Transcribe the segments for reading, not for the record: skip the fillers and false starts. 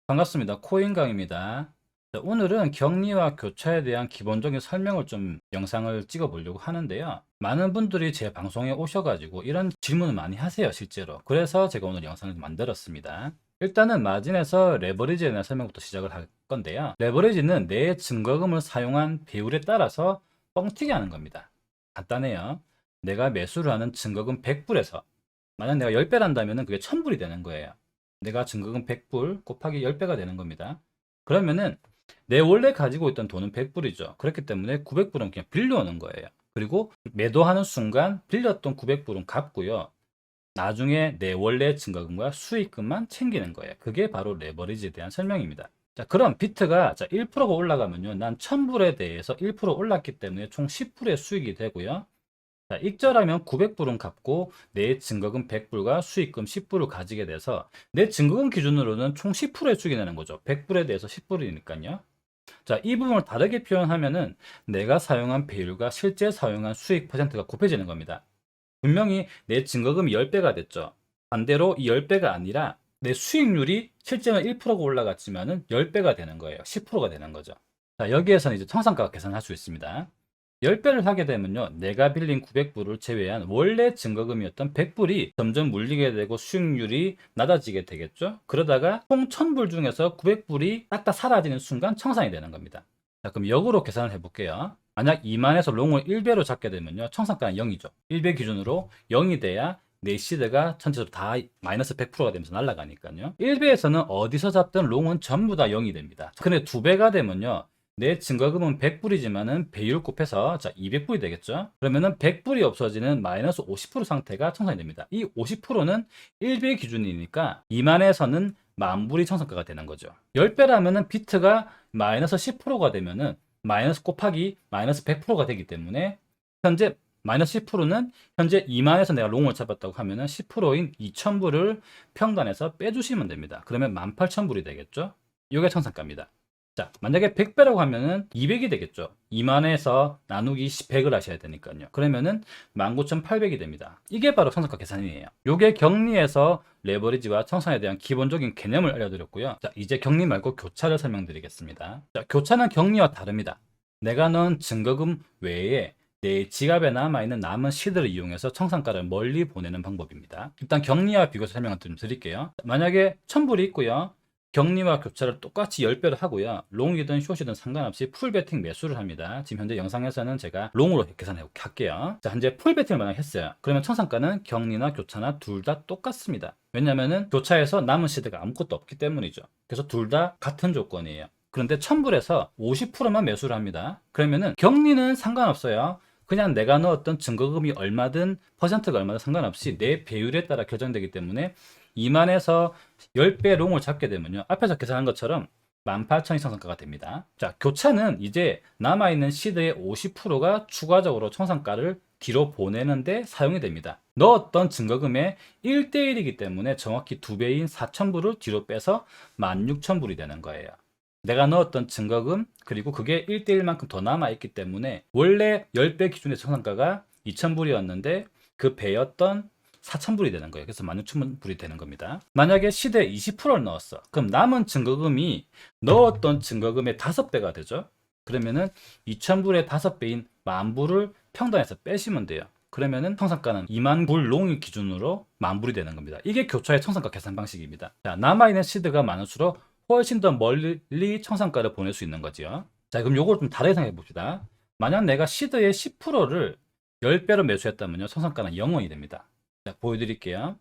반갑습니다. 코인강입니다. 자, 오늘은 격리와 교차에 대한 기본적인 설명을 좀 영상을 찍어 보려고 하는데요. 많은 분들이 제 방송에 오셔가지고 이런 질문을 많이 하세요, 실제로. 그래서 제가 오늘 영상을 만들었습니다. 일단은 마진에서 레버리지에 대한 설명부터 시작을 할 건데요. 레버리지는 내 증거금을 사용한 배율에 따라서 뻥튀기 하는 겁니다. 간단해요. 내가 매수를 하는 증거금 100불에서 만약 내가 10배를 한다면 그게 1000불이 되는 거예요. 내가 증거금 100불 곱하기 10배가 되는 겁니다. 그러면은 내 원래 가지고 있던 돈은 100불이죠. 그렇기 때문에 900불은 그냥 빌려오는 거예요. 그리고 매도하는 순간 빌렸던 900불은 갚고요. 나중에 내 원래 증거금과 수익금만 챙기는 거예요. 그게 바로 레버리지에 대한 설명입니다. 자, 그럼 비트가 1%가 올라가면요. 난 1000불에 대해서 1% 올랐기 때문에 총 10불의 수익이 되고요. 자, 익절하면 900불은 갚고 내 증거금 100불과 수익금 10불을 가지게 돼서 내 증거금 기준으로는 총 10%의 수익이 나는 거죠. 100불에 대해서 10불이니까요. 자, 이 부분을 다르게 표현하면은 내가 사용한 배율과 실제 사용한 수익 퍼센트가 곱해지는 겁니다. 분명히 내 증거금이 10배가 됐죠. 반대로 이 10배가 아니라 내 수익률이 실제는 1%가 올라갔지만은 10배가 되는 거예요. 10%가 되는 거죠. 자, 여기에서는 이제 청산가 계산할 수 있습니다. 10배를 하게 되면요. 내가 빌린 900불을 제외한 원래 증거금이었던 100불이 점점 물리게 되고 수익률이 낮아지게 되겠죠. 그러다가 총 1000불 중에서 900불이 딱딱 사라지는 순간 청산이 되는 겁니다. 자, 그럼 역으로 계산을 해볼게요. 만약 2만에서 롱을 1배로 잡게 되면요. 청산가는 0이죠. 1배 기준으로 0이 돼야 내 시드가 전체적으로 다 마이너스 100%가 되면서 날아가니까요. 1배에서는 어디서 잡든 롱은 전부 다 0이 됩니다. 근데 2배가 되면요. 내 증거금은 100불이지만은 배율 곱해서 200불이 되겠죠. 그러면은 100불이 없어지는 마이너스 50% 상태가 청산이 됩니다. 이 50%는 1배 기준이니까 2만에서는 만불이 청산가가 되는 거죠. 10배라면은 비트가 마이너스 10%가 되면은 마이너스 곱하기 마이너스 100%가 되기 때문에 현재 마이너스 10%는 현재 2만에서 내가 롱을 잡았다고 하면은 10%인 2000불을 평단에서 빼주시면 됩니다. 그러면 18,000불이 되겠죠. 이게 청산가입니다. 자, 만약에 100배라고 하면은 200이 되겠죠. 2만에서 나누기 100을 하셔야 되니까요. 그러면은 19,800이 됩니다. 이게 바로 청산가 계산이에요. 요게 격리에서 레버리지와 청산에 대한 기본적인 개념을 알려드렸고요. 자, 이제 격리 말고 교차를 설명드리겠습니다. 자, 교차는 격리와 다릅니다. 내가 넣은 증거금 외에 내 지갑에 남아있는 남은 시드를 이용해서 청산가를 멀리 보내는 방법입니다. 일단 격리와 비교해서 설명을 좀 드릴게요. 만약에 1000불이 있고요. 격리와 교차를 똑같이 10배를 하고요. 롱이든 숏이든 상관없이 풀베팅 매수를 합니다. 지금 현재 영상에서는 제가 롱으로 계산해 할게요. 자, 현재 풀베팅을 만약 했어요. 그러면 청산가는 격리나 교차나 둘 다 똑같습니다. 왜냐면은 교차에서 남은 시드가 아무것도 없기 때문이죠. 그래서 둘 다 같은 조건이에요. 그런데 1000불에서 50%만 매수를 합니다. 그러면은 격리는 상관없어요. 그냥 내가 넣었던 증거금이 얼마든 퍼센트가 얼마든 상관없이 내 배율에 따라 결정되기 때문에 2만에서 10배 롱을 잡게 되면요. 앞에서 계산한 것처럼 18,000이 청산가가 됩니다. 자, 교차는 이제 남아있는 시드의 50%가 추가적으로 청산가를 뒤로 보내는데 사용이 됩니다. 넣었던 증거금의 1대1이기 때문에 정확히 2배인 4,000불을 뒤로 빼서 16,000불이 되는 거예요. 내가 넣었던 증거금 그리고 그게 1대1만큼 더 남아있기 때문에 원래 10배 기준의 청산가가 2,000불이었는데 그 배였던 4,000불이 되는 거예요. 그래서 16,000불이 되는 겁니다. 만약에 시대에 20%를 넣었어. 그럼 남은 증거금이 넣었던 증거금의 5배가 되죠. 그러면은 2,000불의 5배인 만불을 평단에서 빼시면 돼요. 그러면은 청산가는 2만 불 롱을 기준으로 만불이 되는 겁니다. 이게 교차의 청산가 계산 방식입니다. 자, 남아있는 시드가 많을수록 훨씬 더 멀리 청산가를 보낼 수 있는 거죠. 자, 그럼 요걸 좀 다르게 생각해 봅시다. 만약 내가 시드의 10%를 10배로 매수했다면요. 청산가는 0원이 됩니다. 자, 보여드릴게요.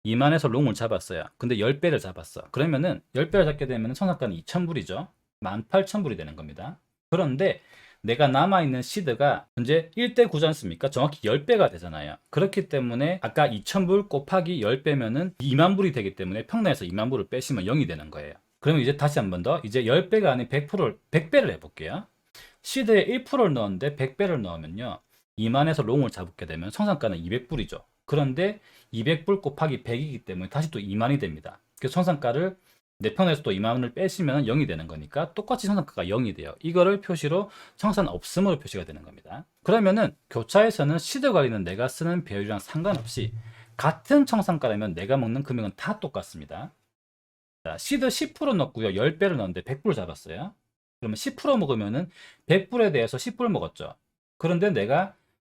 2만에서 롱을 잡았어요. 근데 10배를 잡았어. 그러면은 10배를 잡게 되면 청산가는 2,000불이죠. 18,000불이 되는 겁니다. 그런데 내가 남아있는 시드가 현재 1대 9지 않습니까? 정확히 10배가 되잖아요. 그렇기 때문에 아까 2,000불 곱하기 10배면은 2만 불이 되기 때문에 평단에서 2만 불을 빼시면 0이 되는 거예요. 그러면 이제 다시 한 번 더 이제 10배가 아닌 100%를 100배를 해볼게요. 시드에 1%를 넣었는데 100배를 넣으면요. 2만에서 롱을 잡게 되면 청산가는 200불이죠. 그런데 200불 곱하기 100이기 때문에 다시 또 2만이 됩니다. 그래서 청산가를 내 편에서 또 2만원을 빼시면 0이 되는 거니까 똑같이 청산가가 0이 돼요. 이거를 표시로 청산 없음으로 표시가 되는 겁니다. 그러면은 교차에서는 시드 관리는 내가 쓰는 배율이랑 상관없이 같은 청산가라면 내가 먹는 금액은 다 똑같습니다. 자, 시드 10% 넣고요. 10배를 넣었는데 100불 잡았어요. 그러면 10% 먹으면은 100불에 대해서 10불 먹었죠. 그런데 내가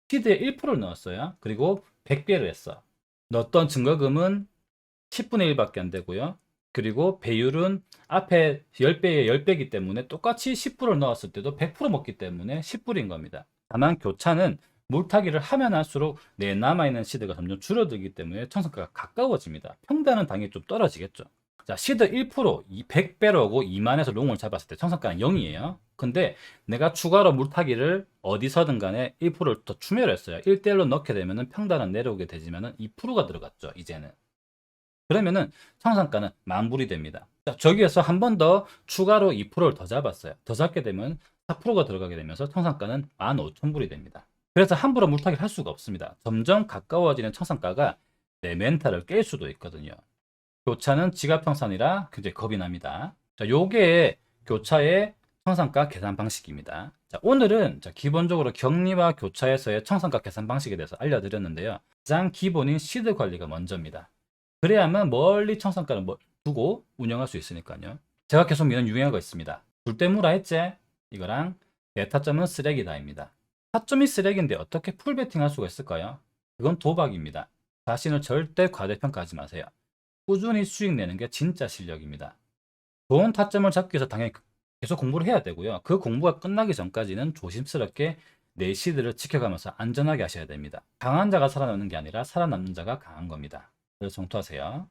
시드에 1%를 넣었어요. 그리고 100배를 했어. 넣었던 증거금은 10분의 1밖에 안 되고요. 그리고 배율은 앞에 10배에 10배이기 때문에 똑같이 10불을 넣었을 때도 100% 먹기 때문에 10불인 겁니다. 다만 교차는 물타기를 하면 할수록 내 남아있는 시드가 점점 줄어들기 때문에 청산가가 가까워집니다. 평단은 당연히 좀 떨어지겠죠. 자, 시드 1%, 100배로고 2만에서 롱을 잡았을 때 청산가는 0이에요. 근데 내가 추가로 물타기를 어디서든 간에 1%를 더 추멸했어요. 1대1로 넣게 되면 평단은 내려오게 되지만 2%가 들어갔죠, 이제는. 그러면은 청산가는 만불이 됩니다. 자, 저기에서 한 번 더 추가로 2%를 더 잡았어요. 더 잡게 되면 4%가 들어가게 되면서 청산가는 15,000불이 됩니다. 그래서 함부로 물타기를 할 수가 없습니다. 점점 가까워지는 청산가가 내 멘탈을 깰 수도 있거든요. 교차는 지갑평산이라 굉장히 겁이 납니다. 자, 요게 교차의 청산가 계산 방식입니다. 자, 오늘은 기본적으로 격리와 교차에서의 청산가 계산 방식에 대해서 알려드렸는데요. 가장 기본인 시드 관리가 먼저입니다. 그래야만 멀리 청산가를 두고 운영할 수 있으니까요. 제가 계속 미는 유행어가 있습니다. 줄때무라 했지? 이거랑 내 타점은 쓰레기다입니다. 타점이 쓰레기인데 어떻게 풀베팅 할 수가 있을까요? 그건 도박입니다. 자신을 절대 과대평가하지 마세요. 꾸준히 수익 내는 게 진짜 실력입니다. 좋은 타점을 잡기 위해서 당연히 계속 공부를 해야 되고요. 그 공부가 끝나기 전까지는 조심스럽게 내 시드를 지켜가면서 안전하게 하셔야 됩니다. 강한 자가 살아남는 게 아니라 살아남는 자가 강한 겁니다. 그래서 정토하세요.